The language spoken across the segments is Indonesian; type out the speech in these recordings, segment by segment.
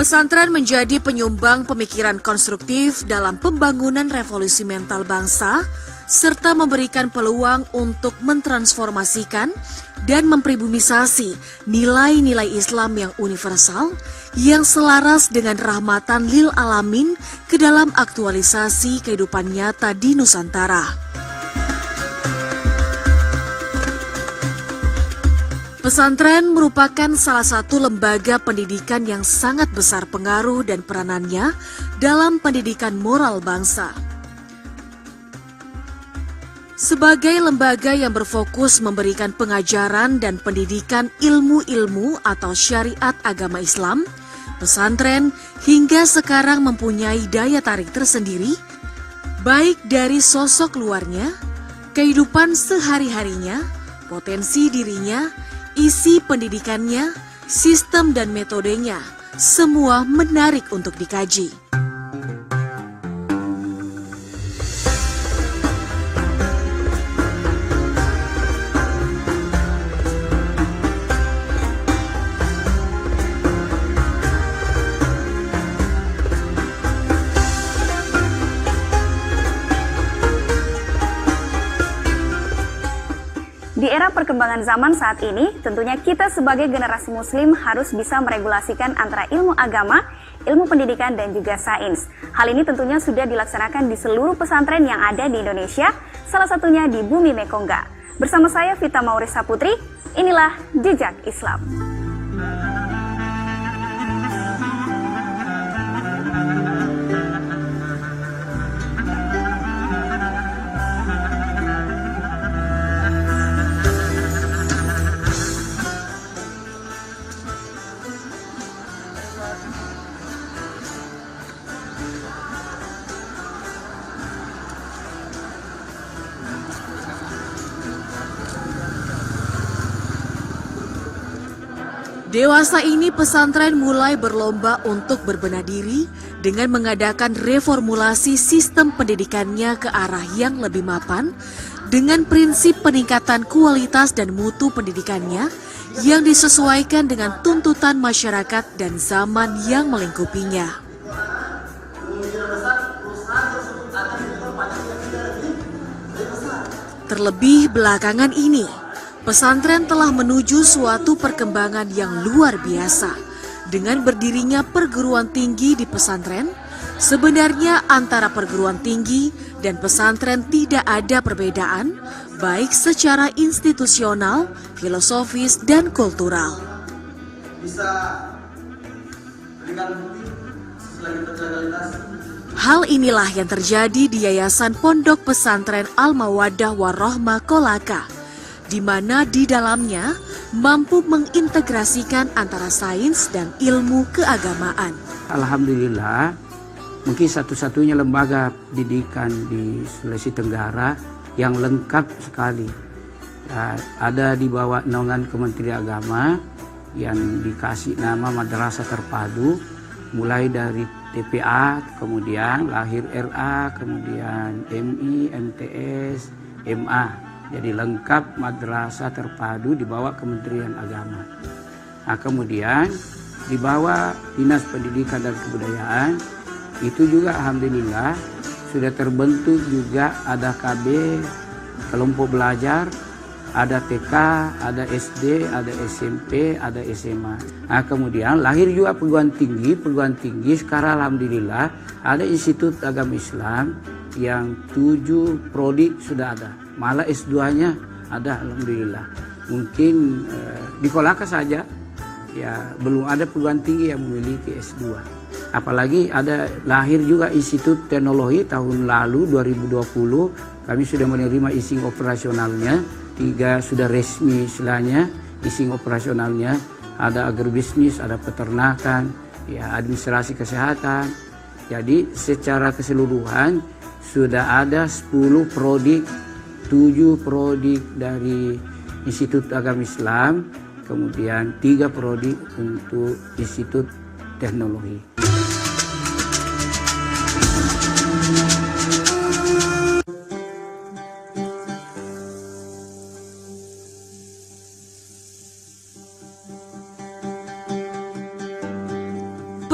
Pesantren menjadi penyumbang pemikiran konstruktif dalam pembangunan revolusi mental bangsa, serta memberikan peluang untuk mentransformasikan dan mempribumisasi nilai-nilai Islam yang universal, yang selaras dengan rahmatan lil alamin ke dalam aktualisasi kehidupan nyata di Nusantara. Pesantren merupakan salah satu lembaga pendidikan yang sangat besar pengaruh dan peranannya dalam pendidikan moral bangsa. Sebagai lembaga yang berfokus memberikan pengajaran dan pendidikan ilmu-ilmu atau syariat agama Islam, pesantren hingga sekarang mempunyai daya tarik tersendiri, baik dari sosok luarnya, kehidupan sehari-harinya, potensi dirinya, isi pendidikannya, sistem dan metodenya, semua menarik untuk dikaji. Di era perkembangan zaman saat ini, tentunya kita sebagai generasi muslim harus bisa meregulasikan antara ilmu agama, ilmu pendidikan, dan juga sains. Hal ini tentunya sudah dilaksanakan di seluruh pesantren yang ada di Indonesia, salah satunya di Bumi Mekongga. Bersama saya Vita Maurisa Putri, inilah Jejak Islam. Dewasa ini pesantren mulai berlomba untuk berbenah diri dengan mengadakan reformulasi sistem pendidikannya ke arah yang lebih mapan dengan prinsip peningkatan kualitas dan mutu pendidikannya yang disesuaikan dengan tuntutan masyarakat dan zaman yang melingkupinya. Terlebih belakangan ini, pesantren telah menuju suatu perkembangan yang luar biasa. Dengan berdirinya perguruan tinggi di pesantren, sebenarnya antara perguruan tinggi dan pesantren tidak ada perbedaan, baik secara institusional, filosofis, dan kultural. Hal inilah yang terjadi di Yayasan Pondok Pesantren Al-Mawaddah Warahmah Kolaka, di mana di dalamnya mampu mengintegrasikan antara sains dan ilmu keagamaan. Alhamdulillah, mungkin satu-satunya lembaga pendidikan di Sulawesi Tenggara yang lengkap sekali. Ada di bawah naungan Kementerian Agama yang dikasih nama Madrasah Terpadu, mulai dari TPA, kemudian lahir RA, kemudian MI, MTS, MA. Jadi lengkap madrasah terpadu di bawah Kementerian Agama. Nah, kemudian di bawah Dinas Pendidikan dan Kebudayaan itu juga alhamdulillah sudah terbentuk juga ada KB, kelompok belajar, ada TK, ada SD, ada SMP, ada SMA. Nah, kemudian lahir juga perguruan tinggi sekarang alhamdulillah ada Institut Agama Islam yang 7 prodi sudah ada. Malah S2-nya ada alhamdulillah. Mungkin di Kolaka saja ya belum ada perguruan tinggi yang memiliki S2. Apalagi ada lahir juga Institut Teknologi tahun lalu 2020, kami sudah menerima izin operasionalnya, 3 sudah resmi istilahnya izin operasionalnya, ada agribisnis, ada peternakan, ya administrasi kesehatan. Jadi secara keseluruhan sudah ada 10 prodi, 7 prodi dari Institut Agama Islam, kemudian 3 prodi untuk Institut Teknologi.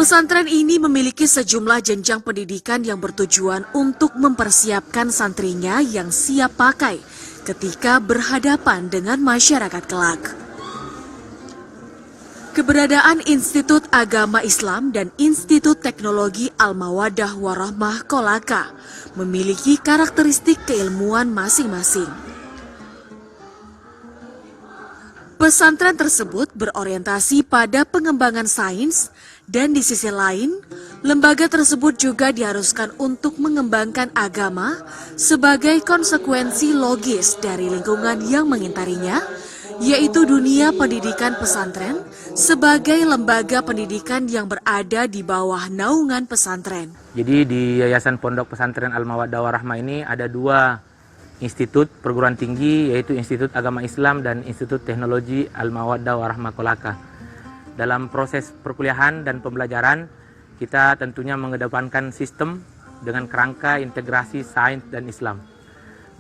Pesantren ini memiliki sejumlah jenjang pendidikan yang bertujuan untuk mempersiapkan santrinya yang siap pakai ketika berhadapan dengan masyarakat kelak. Keberadaan Institut Agama Islam dan Institut Teknologi Al-Mawaddah Warahmah Kolaka memiliki karakteristik keilmuan masing-masing. Pesantren tersebut berorientasi pada pengembangan sains dan di sisi lain, lembaga tersebut juga diharuskan untuk mengembangkan agama sebagai konsekuensi logis dari lingkungan yang mengintarinya, yaitu dunia pendidikan pesantren sebagai lembaga pendidikan yang berada di bawah naungan pesantren. Jadi di Yayasan Pondok Pesantren Al-Mawaddah Warahmah ini ada dua institut perguruan tinggi, yaitu Institut Agama Islam dan Institut Teknologi Al-Mawaddah Warahmah Kolaka. Dalam proses perkuliahan dan pembelajaran, kita tentunya mengedepankan sistem dengan kerangka integrasi sains dan Islam.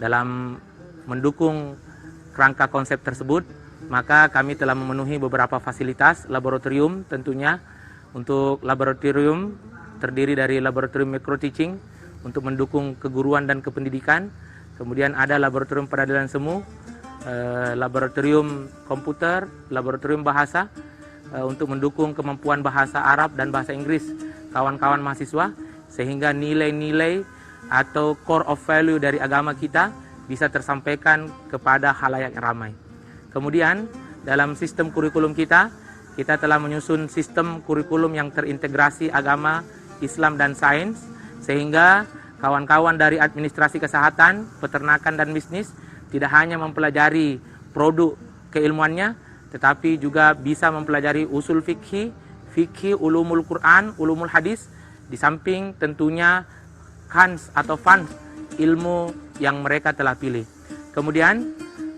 Dalam mendukung kerangka konsep tersebut, maka kami telah memenuhi beberapa fasilitas laboratorium tentunya. Untuk laboratorium terdiri dari laboratorium micro teaching untuk mendukung keguruan dan kependidikan. Kemudian ada laboratorium peradilan semu, laboratorium komputer, laboratorium bahasa untuk mendukung kemampuan bahasa Arab dan bahasa Inggris kawan-kawan mahasiswa, sehingga nilai-nilai atau core of value dari agama kita bisa tersampaikan kepada khalayak ramai. Kemudian dalam sistem kurikulum kita telah menyusun sistem kurikulum yang terintegrasi agama, Islam dan sains, sehingga kawan-kawan dari administrasi kesehatan, peternakan dan bisnis tidak hanya mempelajari produk keilmuannya, tetapi juga bisa mempelajari usul fikih, ulumul Quran, ulumul hadis, di samping tentunya kans atau fans ilmu yang mereka telah pilih. Kemudian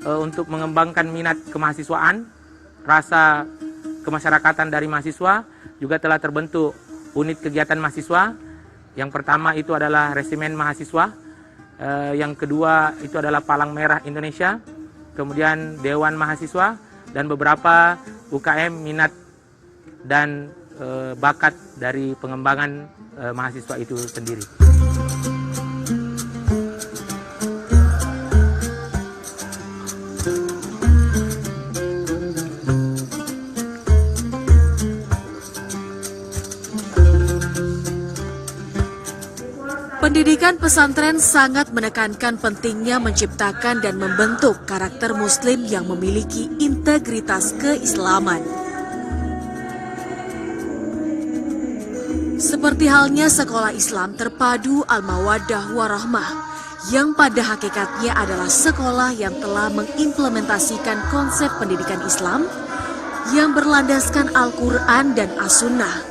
untuk mengembangkan minat kemahasiswaan, rasa kemasyarakatan dari mahasiswa, juga telah terbentuk unit kegiatan mahasiswa. Yang pertama itu adalah Resimen Mahasiswa, yang kedua itu adalah Palang Merah Indonesia, kemudian Dewan Mahasiswa, dan beberapa UKM minat dan bakat dari pengembangan mahasiswa itu sendiri. Pendidikan pesantren sangat menekankan pentingnya menciptakan dan membentuk karakter muslim yang memiliki integritas keislaman. Seperti halnya sekolah Islam terpadu Al-Mawaddah Warahmah, yang pada hakikatnya adalah sekolah yang telah mengimplementasikan konsep pendidikan Islam yang berlandaskan Al-Quran dan As-Sunnah.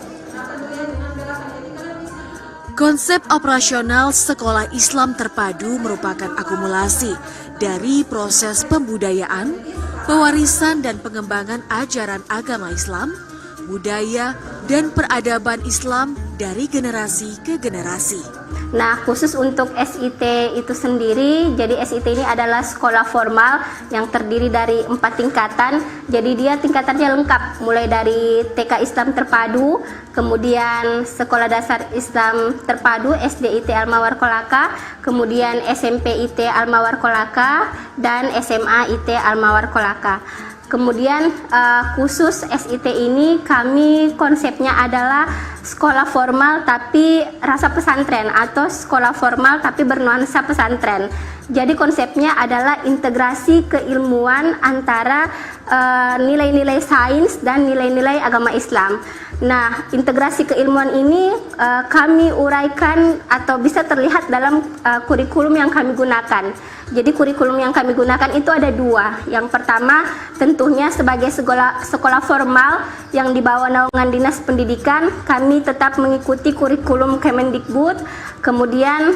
Konsep operasional sekolah Islam terpadu merupakan akumulasi dari proses pembudayaan, pewarisan dan pengembangan ajaran agama Islam, budaya dan peradaban Islam dari generasi ke generasi. Nah, khusus untuk SIT itu sendiri, jadi SIT ini adalah sekolah formal yang terdiri dari 4 tingkatan. Jadi dia tingkatannya lengkap, mulai dari TK Islam terpadu, kemudian Sekolah Dasar Islam terpadu SDIT Al-Mawar Kolaka, kemudian SMP IT Al-Mawar Kolaka, dan SMA IT Al-Mawar Kolaka. Kemudian khusus SIT ini kami konsepnya adalah sekolah formal tapi rasa pesantren atau sekolah formal tapi bernuansa pesantren. Jadi konsepnya adalah integrasi keilmuan antara nilai-nilai sains dan nilai-nilai agama Islam. Nah, integrasi keilmuan ini kami uraikan atau bisa terlihat dalam kurikulum yang kami gunakan. Jadi kurikulum yang kami gunakan itu ada 2. Yang pertama tentunya sebagai sekolah formal yang di bawah naungan Dinas Pendidikan, kami tetap mengikuti kurikulum Kemendikbud. Kemudian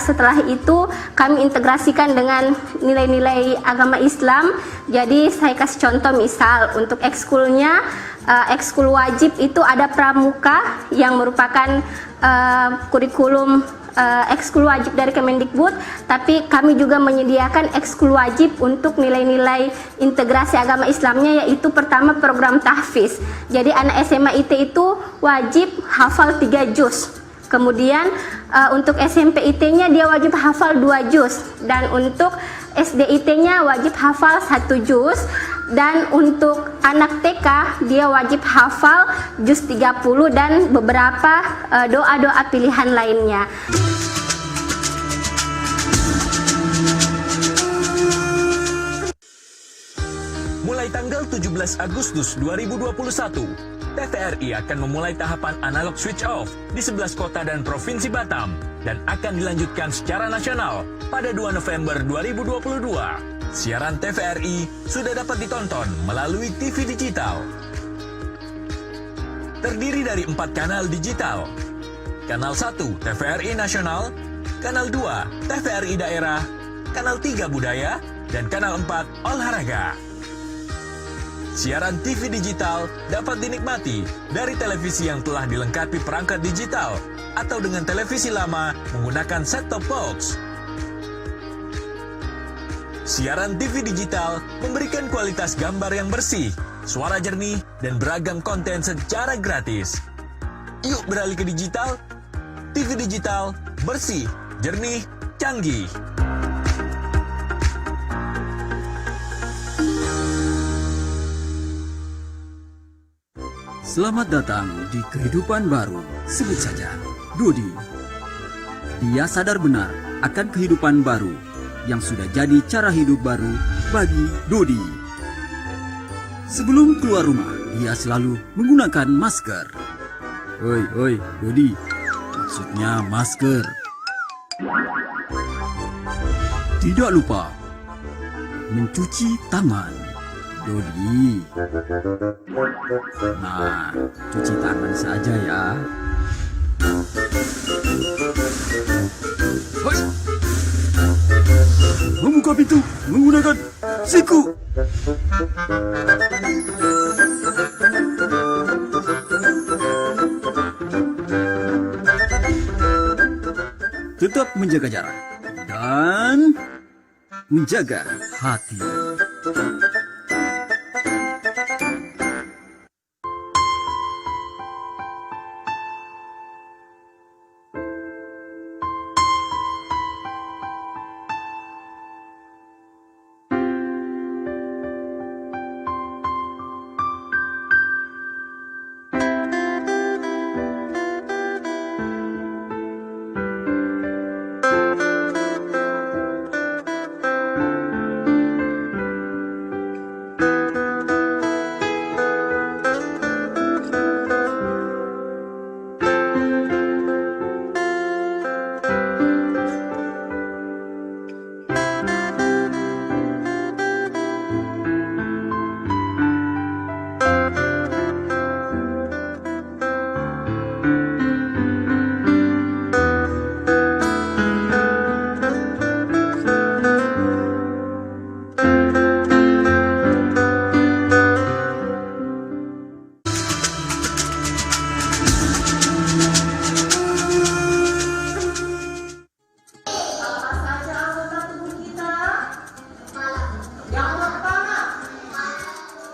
setelah itu kami integrasikan dengan nilai-nilai agama Islam. Jadi saya kasih contoh, misal untuk ekskulnya, ekskul wajib itu ada pramuka yang merupakan kurikulum ekskul wajib dari Kemendikbud, tapi kami juga menyediakan ekskul wajib untuk nilai-nilai integrasi agama Islamnya, yaitu pertama program tahfiz. Jadi anak SMA IT itu wajib hafal 3 juz. Kemudian untuk SMP IT-nya dia wajib hafal 2 juz, dan untuk SD IT-nya wajib hafal 1 juz, dan untuk anak TK dia wajib hafal juz 30 dan beberapa doa-doa pilihan lainnya. Mulai tanggal 17 Agustus 2021, TVRI akan memulai tahapan analog switch off di 11 kota dan provinsi Batam dan akan dilanjutkan secara nasional pada 2 November 2022. Siaran TVRI sudah dapat ditonton melalui TV digital. Terdiri dari 4 kanal digital. Kanal 1 TVRI Nasional, Kanal 2 TVRI Daerah, Kanal 3 Budaya, dan Kanal 4 Olahraga. Siaran TV digital dapat dinikmati dari televisi yang telah dilengkapi perangkat digital atau dengan televisi lama menggunakan set-top box. Siaran TV digital memberikan kualitas gambar yang bersih, suara jernih, dan beragam konten secara gratis. Yuk beralih ke digital. TV digital bersih, jernih, canggih. Selamat datang di kehidupan baru, sebut saja Dodi. Dia sadar benar akan kehidupan baru yang sudah jadi cara hidup baru bagi Dodi. Sebelum keluar rumah, dia selalu menggunakan masker. Oi, Dodi, maksudnya masker. Tidak lupa mencuci tangan. Dodi. Nah, cuci tangan saja ya. Hoi. Membuka pintu menggunakan siku. Tetap menjaga jarak dan menjaga hati.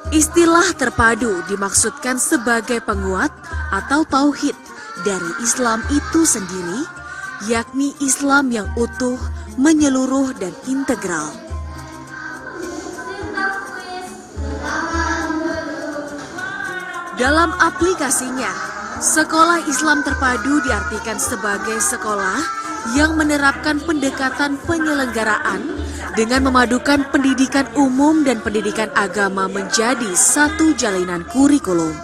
Istilah terpadu dimaksudkan sebagai penguat atau tauhid dari Islam itu sendiri, yakni Islam yang utuh, menyeluruh, dan integral. Dalam aplikasinya, sekolah Islam terpadu diartikan sebagai sekolah yang menerapkan pendekatan penyelenggaraan dengan memadukan pendidikan umum dan pendidikan agama menjadi satu jalinan kurikulum.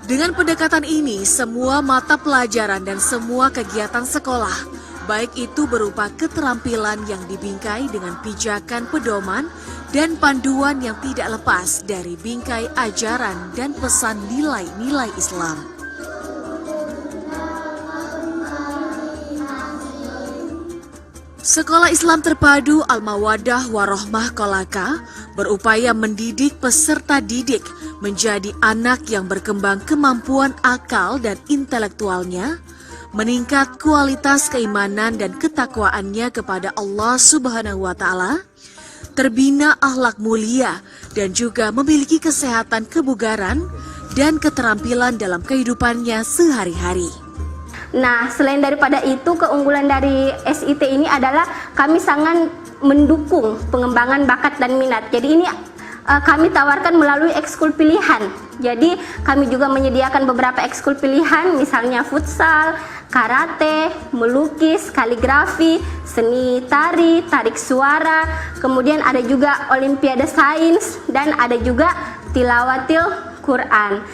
Dengan pendekatan ini, semua mata pelajaran dan semua kegiatan sekolah, baik itu berupa keterampilan yang dibingkai dengan pijakan pedoman dan panduan yang tidak lepas dari bingkai ajaran dan pesan nilai-nilai Islam. Sekolah Islam Terpadu Al-Mawaddah Warahmah Kolaka berupaya mendidik peserta didik menjadi anak yang berkembang kemampuan akal dan intelektualnya, meningkat kualitas keimanan dan ketakwaannya kepada Allah Subhanahu wa Ta'ala, terbina akhlak mulia, dan juga memiliki kesehatan kebugaran dan keterampilan dalam kehidupannya sehari-hari. Nah, selain daripada itu, keunggulan dari SIT ini adalah kami sangat mendukung pengembangan bakat dan minat. Jadi ini kami tawarkan melalui ekskul pilihan. Jadi kami juga menyediakan beberapa ekskul pilihan, misalnya futsal, karate, melukis, kaligrafi, seni tari, tarik suara, kemudian ada juga olimpiade sains, dan ada juga tilawatil Quran.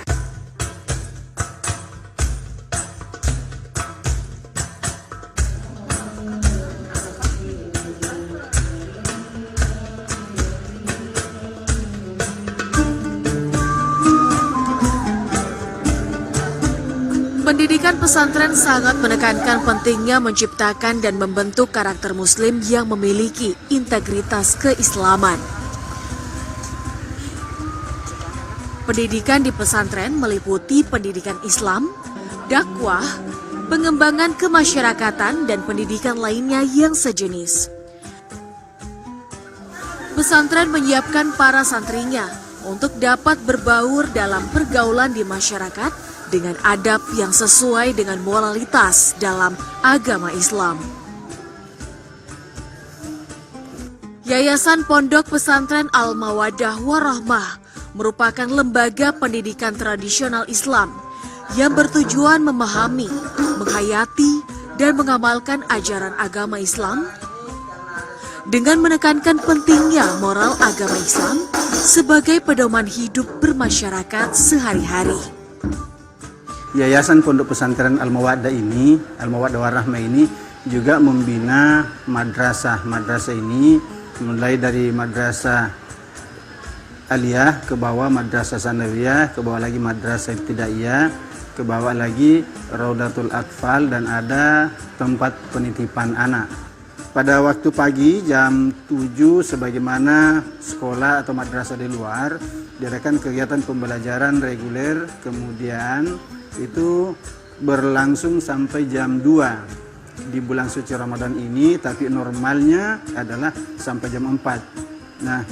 Pendidikan pesantren sangat menekankan pentingnya menciptakan dan membentuk karakter muslim yang memiliki integritas keislaman. Pendidikan di pesantren meliputi pendidikan Islam, dakwah, pengembangan kemasyarakatan, dan pendidikan lainnya yang sejenis. Pesantren menyiapkan para santrinya untuk dapat berbaur dalam pergaulan di masyarakat dengan adab yang sesuai dengan moralitas dalam agama Islam. Yayasan Pondok Pesantren Al-Mawaddah Warahmah merupakan lembaga pendidikan tradisional Islam yang bertujuan memahami, menghayati, dan mengamalkan ajaran agama Islam dengan menekankan pentingnya moral agama Islam sebagai pedoman hidup bermasyarakat sehari-hari. Yayasan Pondok Pesantren Al-Mawaddah ini, Al-Mawaddah Warahmah ini juga membina madrasah. Madrasah ini mulai dari madrasah aliyah, ke bawah madrasah sanawiyah, ke bawah lagi madrasah ibtidaiyah, ke bawah lagi Raudatul Atfal, dan ada tempat penitipan anak. Pada waktu pagi jam 7 sebagaimana sekolah atau madrasah di luar, diadakan kegiatan pembelajaran reguler, kemudian itu berlangsung sampai jam 2 di bulan suci Ramadan ini, tapi normalnya adalah sampai jam 4. Nah,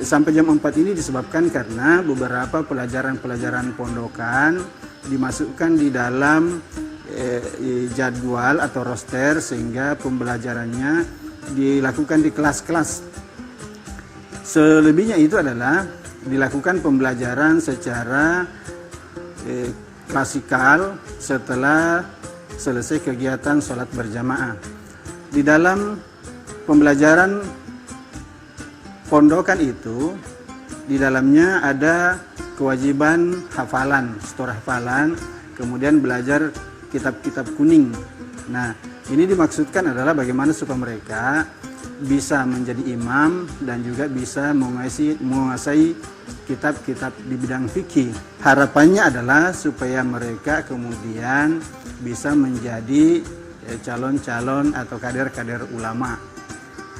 sampai jam 4 ini disebabkan karena beberapa pelajaran-pelajaran pondokan dimasukkan di dalam jadwal atau roster, sehingga pembelajarannya dilakukan di kelas-kelas. Selebihnya itu adalah dilakukan pembelajaran secara klasikal setelah selesai kegiatan sholat berjamaah. Di dalam pembelajaran pondokan itu, di dalamnya ada kewajiban hafalan, setor hafalan, kemudian belajar kitab-kitab kuning. Nah, ini dimaksudkan adalah bagaimana supaya mereka bisa menjadi imam dan juga bisa menguasai kitab-kitab di bidang fikih. Harapannya adalah supaya mereka kemudian bisa menjadi calon-calon atau kader-kader ulama.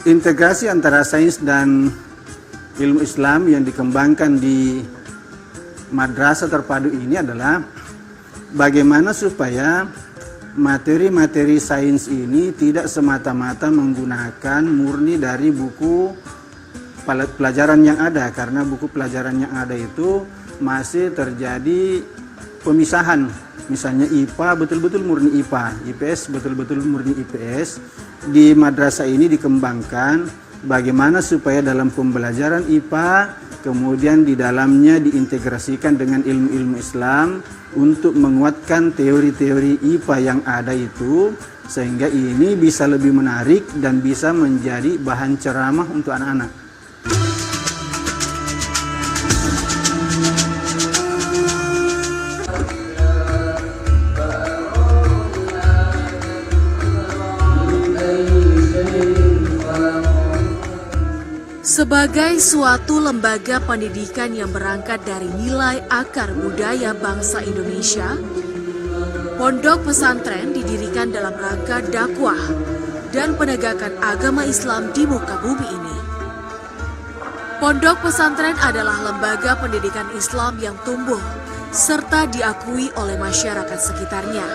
Integrasi antara sains dan ilmu Islam yang dikembangkan di madrasah terpadu ini adalah bagaimana supaya materi-materi sains ini tidak semata-mata menggunakan murni dari buku pelajaran yang ada, karena buku pelajaran yang ada itu masih terjadi pemisahan. Misalnya IPA betul-betul murni IPA, IPS betul-betul murni IPS. Di madrasah ini dikembangkan bagaimana supaya dalam pembelajaran IPA kemudian di dalamnya diintegrasikan dengan ilmu-ilmu Islam untuk menguatkan teori-teori IPA yang ada itu, sehingga ini bisa lebih menarik dan bisa menjadi bahan ceramah untuk anak-anak. Sebagai suatu lembaga pendidikan yang berangkat dari nilai akar budaya bangsa Indonesia, Pondok Pesantren didirikan dalam rangka dakwah, dan penegakan agama Islam di muka bumi ini. Pondok pesantren adalah lembaga pendidikan Islam yang tumbuh serta diakui oleh masyarakat sekitarnya.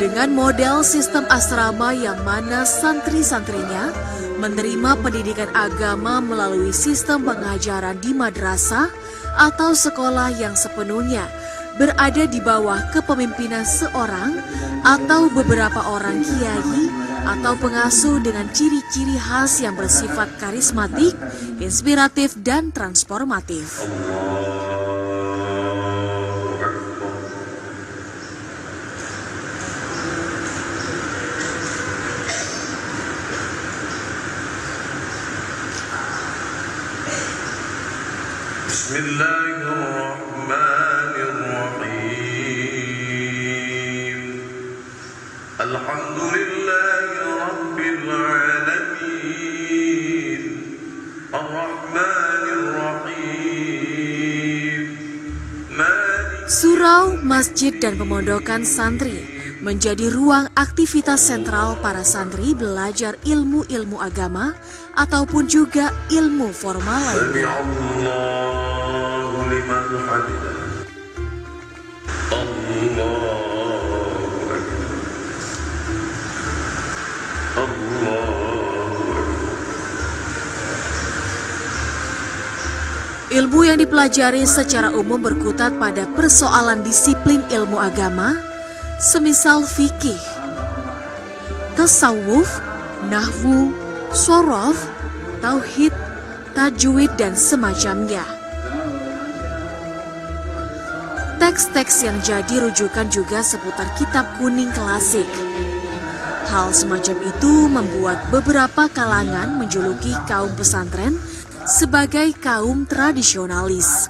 Dengan model sistem asrama yang mana santri-santrinya menerima pendidikan agama melalui sistem pengajaran di madrasah atau sekolah yang sepenuhnya berada di bawah kepemimpinan seorang atau beberapa orang kiai atau pengasuh dengan ciri-ciri khas yang bersifat karismatik, inspiratif, dan transformatif. Bismillahirrahmanirrahim. Alhamdulillahi rabbil alamin. Ar-Rahmanir-Rahim. Surau, masjid, dan pemondokan santri menjadi ruang aktivitas sentral para santri belajar ilmu-ilmu agama ataupun juga ilmu formal lainnya. Allahu liman hamidah. Allahu akbar. Allahu akbar. Ilmu yang dipelajari secara umum berkutat pada persoalan disiplin ilmu agama, semisal fikih, tasawuf, nahwu, shorof, tauhid, tajwid, dan semacamnya. Teks-teks yang jadi rujukan juga seputar kitab kuning klasik. Hal semacam itu membuat beberapa kalangan menjuluki kaum pesantren sebagai kaum tradisionalis.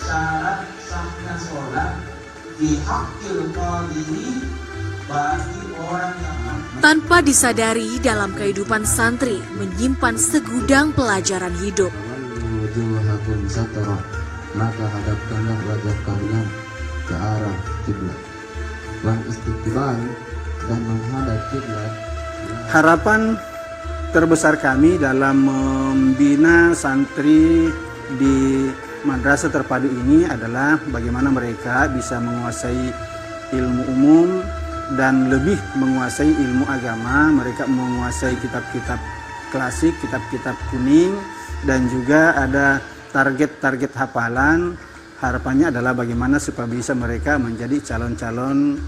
Syarat sahnya sholat dihakil qadiri bagi orang yang tanpa disadari dalam kehidupan santri menyimpan segudang pelajaran hidup. Maka hadapkanlah wajah kalian ke arah kiblat. Wan istiqbal dan menghadap kiblat. Harapan terbesar kami dalam membina santri di Madrasah Terpadu ini adalah bagaimana mereka bisa menguasai ilmu umum dan lebih menguasai ilmu agama. Mereka menguasai kitab-kitab klasik, kitab-kitab kuning, dan juga ada target-target hafalan. Harapannya adalah bagaimana supaya bisa mereka menjadi calon-calon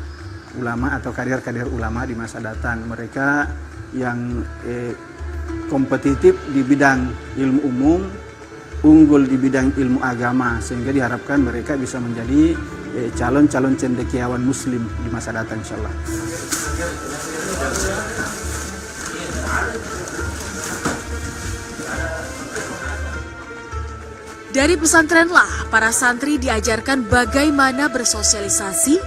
ulama atau kader-kader ulama di masa datang. Mereka yang kompetitif di bidang ilmu umum, unggul di bidang ilmu agama, sehingga diharapkan mereka bisa menjadi calon-calon cendekiawan muslim di masa datang insyaallah. Dari pesantrenlah para santri diajarkan bagaimana bersosialisasi,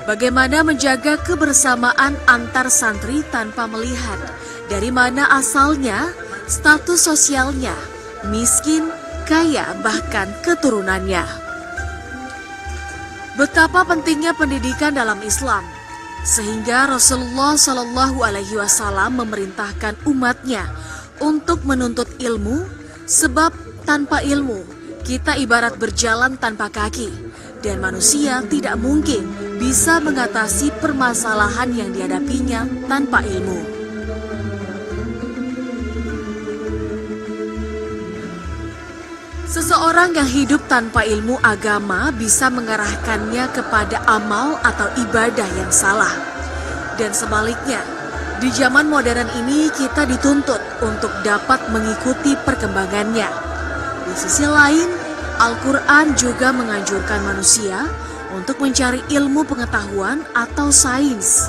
bagaimana menjaga kebersamaan antar santri tanpa melihat dari mana asalnya, status sosialnya, miskin, kaya, bahkan keturunannya. Betapa pentingnya pendidikan dalam Islam, sehingga Rasulullah Shallallahu Alaihi Wasallam memerintahkan umatnya untuk menuntut ilmu, sebab tanpa ilmu kita ibarat berjalan tanpa kaki, dan manusia tidak mungkin bisa mengatasi permasalahan yang dihadapinya tanpa ilmu. Seseorang yang hidup tanpa ilmu agama bisa mengarahkannya kepada amal atau ibadah yang salah. Dan sebaliknya, di zaman modern ini kita dituntut untuk dapat mengikuti perkembangannya. Di sisi lain, Al-Quran juga menganjurkan manusia untuk mencari ilmu pengetahuan atau sains.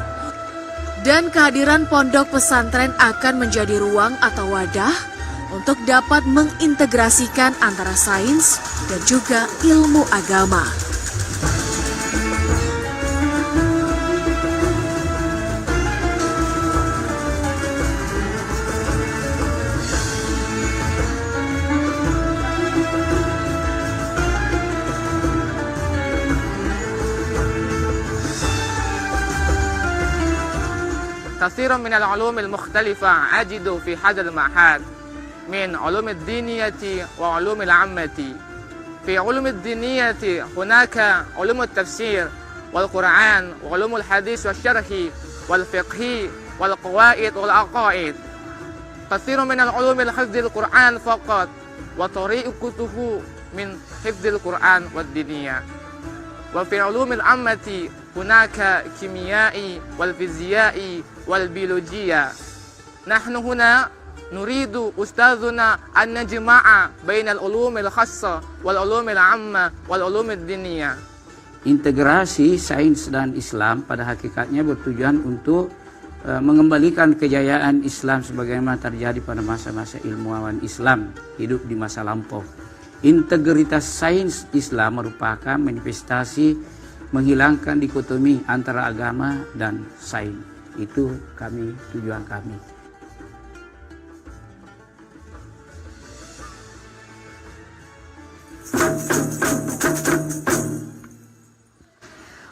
Dan kehadiran pondok pesantren akan menjadi ruang atau wadah untuk dapat mengintegrasikan antara sains dan juga ilmu agama. كثير من العلوم المختلفة أجد في هذا المعهد من علوم الدينية وعلوم العامة. في علوم الدينية هناك علوم التفسير والقرآن وعلوم الحديث والشرح والفقه والقواعد والعقائد. كثير من العلوم حفظ القرآن فقط وطريقته من حفظ القرآن والدينية. وفي علوم العامة هناك كيمياء والفيزياء والبيولوجيا. نحن هنا نريد أستاذنا أن نجمع بين العلوم الخاصة والعلوم العامة والعلوم الدينية. Integrasi sains dan Islam pada hakikatnya bertujuan untuk mengembalikan kejayaan Islam sebagaimana terjadi pada masa-masa ilmuwan Islam hidup di masa lampau. Integritas sains Islam merupakan manifestasi menghilangkan dikotomi antara agama dan sains. Itu tujuan kami.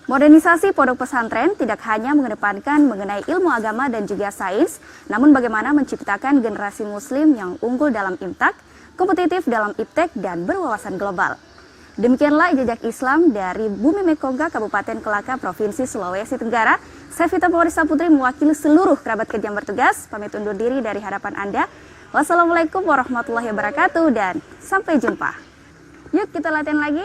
Modernisasi pondok pesantren tidak hanya mengedepankan mengenai ilmu agama dan juga sains, namun bagaimana menciptakan generasi muslim yang unggul dalam imtak, kompetitif dalam iptek, dan berwawasan global. Demikianlah jejak Islam dari Bumi Mekongga, Kabupaten Kelaka, Provinsi Sulawesi Tenggara. Saya Vita Pawarisa Putri mewakili seluruh kerabat kerja yang bertugas, pamit undur diri dari hadapan Anda. Wassalamualaikum warahmatullahi wabarakatuh dan sampai jumpa. Yuk kita latihan lagi.